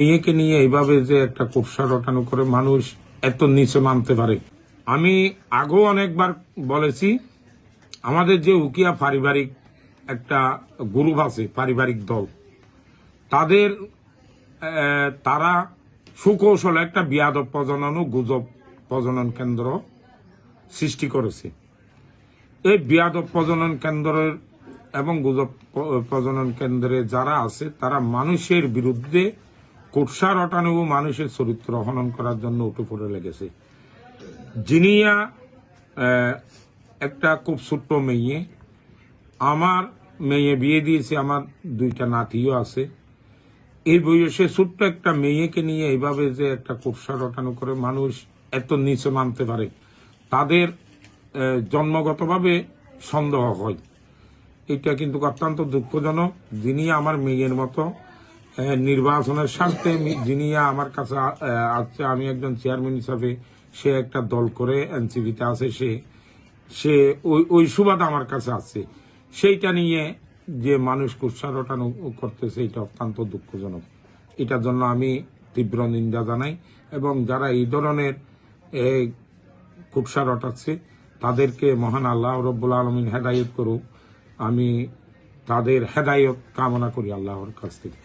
মেয়েকে নিয়ে এইভাবে যে একটা কুৎসা রটানো করে মানুষ এত নিচে নামতে পারে। আমি আগেও অনেকবার বলেছি, আমাদের যে উকিয়া পারিবারিক একটা গ্রুপ আছে, পারিবারিক দল, তাদের তারা সুকৌশলে একটা বিয়াদব প্রজনন ও গুজব প্রজনন কেন্দ্র সৃষ্টি করেছে। এই বিয়াদব প্রজনন কেন্দ্রের এবং গুজব প্রজনন কেন্দ্রে যারা আছে তারা মানুষের বিরুদ্ধে কুৎসা রটানো ও মানুষের চরিত্র হনন করার জন্য উঠে পড়ে লেগেছে। জিনিয়া একটা খুব ছোট্ট মেয়ে, আমার মেয়ে বিয়ে দিয়েছে, আমার দুইটা নাতিও আছে। এই বয়সে ছোট্ট একটা মেয়েকে নিয়ে এইভাবে যে একটা কুৎসা রটানো করে মানুষ এত নিচে নামতে পারে, তাদের জন্মগতভাবে সন্দেহ হয়। এটা কিন্তু অত্যন্ত দুঃখজনক। যিনি আমার মেয়ের মতো নির্বাচনের স্বার্থে যিনি আমার কাছে আসছে, আমি একজন চেয়ারম্যান হিসাবে, সে একটা দল করে এনসিপিতে আছে, সে ওই সুবাদ আমার কাছে আছে, সেইটা নিয়ে যে মানুষ কুৎসা রটানো করতেছে, এটা অত্যন্ত দুঃখজনক। এটার জন্য আমি তীব্র নিন্দা জানাই এবং যারা এই ধরনের কুৎসা রটাচ্ছে তাদেরকে মহান আল্লাহ রব্বুল আলমিন হেদায়েত করুক। আমি তাদের হেদায়েত কামনা করি আল্লাহর কাছ থেকে।